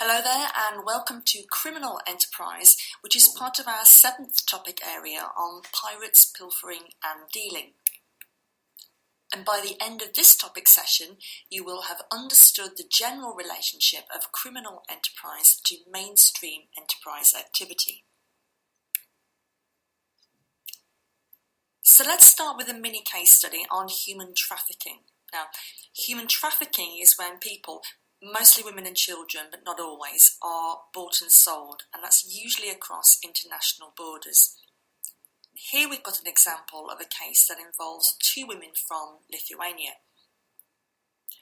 Hello there and welcome to Criminal Enterprise, which is part of our 7th topic area on pirates, pilfering and dealing. And by the end of this topic session, you will have understood the general relationship of criminal enterprise to mainstream enterprise activity. So let's start with a mini case study on human trafficking. Now, human trafficking is when people, mostly women and children, but not always, are bought and sold, and that's usually across international borders. Here we've got an example of a case that involves 2 women from Lithuania.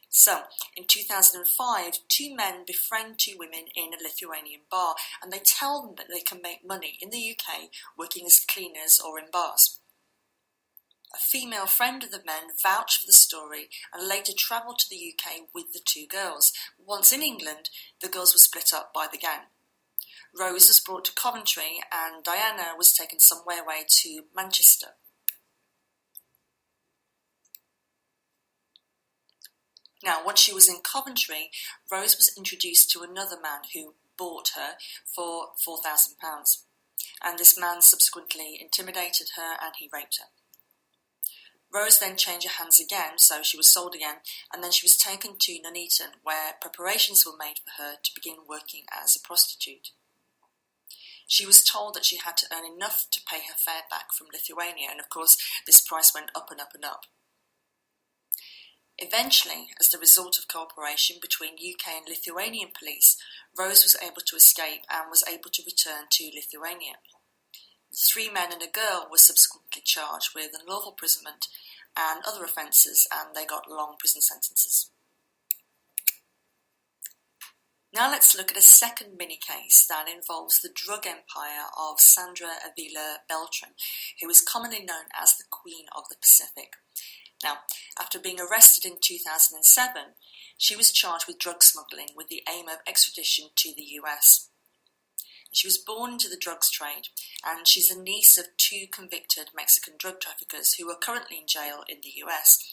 So, in 2005, 2 men befriend 2 women in a Lithuanian bar, and they tell them that they can make money in the UK working as cleaners or in bars. A female friend of the men vouched for the story and later travelled to the UK with the 2 girls. Once in England, the girls were split up by the gang. Rose was brought to Coventry and Diana was taken somewhere away to Manchester. Now, once she was in Coventry, Rose was introduced to another man who bought her for £4,000. And this man subsequently intimidated her and he raped her. Rose then changed her hands again, so she was sold again, and then she was taken to Nuneaton, where preparations were made for her to begin working as a prostitute. She was told that she had to earn enough to pay her fare back from Lithuania, and of course this price went up and up and up. Eventually, as the result of cooperation between UK and Lithuanian police, Rose was able to escape and was able to return to Lithuania. 3 men and a girl were subsequently charged with unlawful imprisonment and other offences, and they got long prison sentences. Now let's look at a second mini-case that involves the drug empire of Sandra Avila Beltran, who is commonly known as the Queen of the Pacific. Now, after being arrested in 2007, she was charged with drug smuggling with the aim of extradition to the US. She was born into the drugs trade, and she's the niece of 2 convicted Mexican drug traffickers who are currently in jail in the US.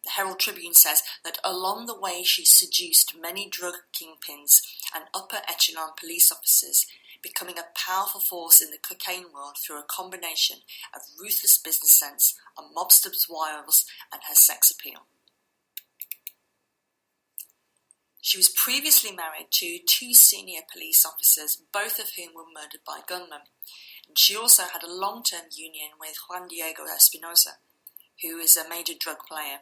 The Herald Tribune says that along the way she seduced many drug kingpins and upper echelon police officers, becoming a powerful force in the cocaine world through a combination of ruthless business sense, a mobster's wiles, and her sex appeal. She was previously married to 2 senior police officers, both of whom were murdered by gunmen. And she also had a long-term union with Juan Diego Espinosa, who is a major drug player.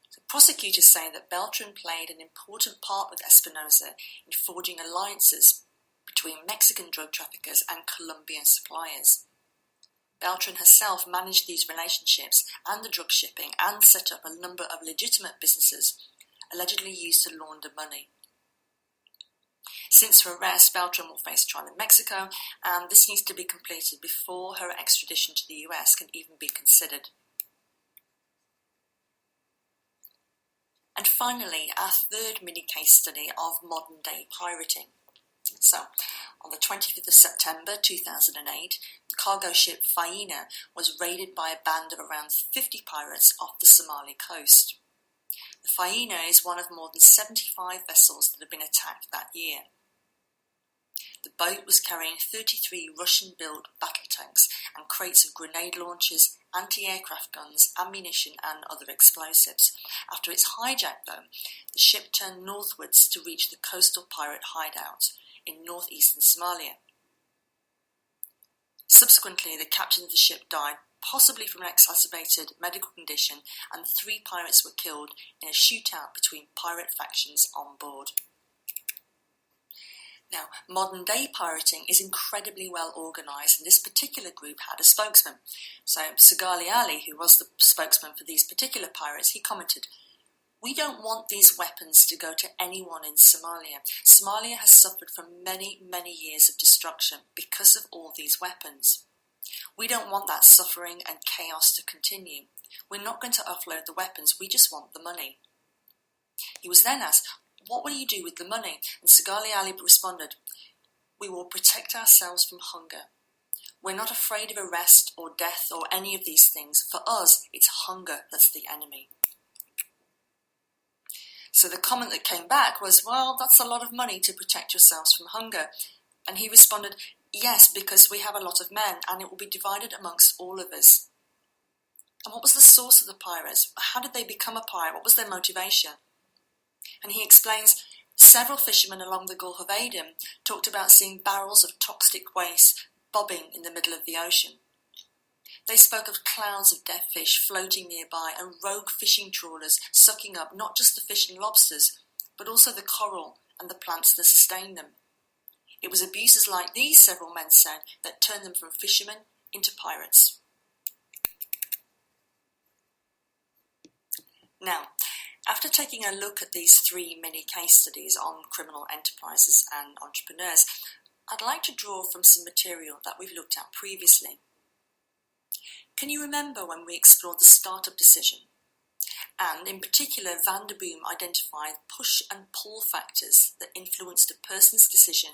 So prosecutors say that Beltran played an important part with Espinosa in forging alliances between Mexican drug traffickers and Colombian suppliers. Beltran herself managed these relationships and the drug shipping and set up a number of legitimate businesses allegedly used to launder money. Since her arrest, Beltran will face trial in Mexico, and this needs to be completed before her extradition to the US can even be considered. And finally, our third mini-case study of modern-day pirating. So, on the 25th of September 2008, the cargo ship Faina was raided by a band of around 50 pirates off the Somali coast. The Faina is one of more than 75 vessels that have been attacked that year. The boat was carrying 33 Russian-built battle tanks and crates of grenade launchers, anti-aircraft guns, ammunition and other explosives. After its hijack, though, the ship turned northwards to reach the coastal pirate hideout in northeastern Somalia. Subsequently, the captain of the ship died, possibly from an exacerbated medical condition, and 3 pirates were killed in a shootout between pirate factions on board. Now, modern-day pirating is incredibly well organised, and this particular group had a spokesman. So, Sagali Ali, who was the spokesman for these particular pirates, he commented, "We don't want these weapons to go to anyone in Somalia. Somalia has suffered from many, many years of destruction because of all these weapons. We don't want that suffering and chaos to continue. We're not going to offload the weapons, we just want the money." He was then asked, "What will you do with the money?" And Sagali Ali responded, "We will protect ourselves from hunger. We're not afraid of arrest or death or any of these things. For us, it's hunger that's the enemy." So the comment that came back was, well, that's a lot of money to protect yourselves from hunger. And he responded, yes, because we have a lot of men and it will be divided amongst all of us. And what was the source of the pirates? How did they become a pirate? What was their motivation? And he explains, several fishermen along the Gulf of Aden talked about seeing barrels of toxic waste bobbing in the middle of the ocean. They spoke of clouds of dead fish floating nearby and rogue fishing trawlers sucking up not just the fish and lobsters, but also the coral and the plants that sustain them. It was abuses like these, several men said, that turned them from fishermen into pirates. Now, after taking a look at these 3 mini case studies on criminal enterprises and entrepreneurs, I'd like to draw from some material that we've looked at previously. Can you remember when we explored the startup decision? And in particular, Van der Boom identified push and pull factors that influenced a person's decision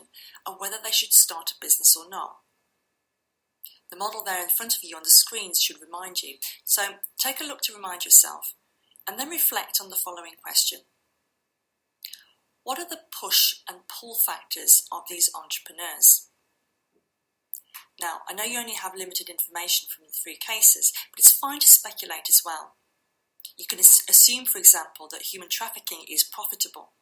of whether they should start a business or not. The model there in front of you on the screens should remind you. So take a look to remind yourself, and then reflect on the following question. What are the push and pull factors of these entrepreneurs? Now, I know you only have limited information from the 3 cases, but it's fine to speculate as well. You can assume, for example, that human trafficking is profitable,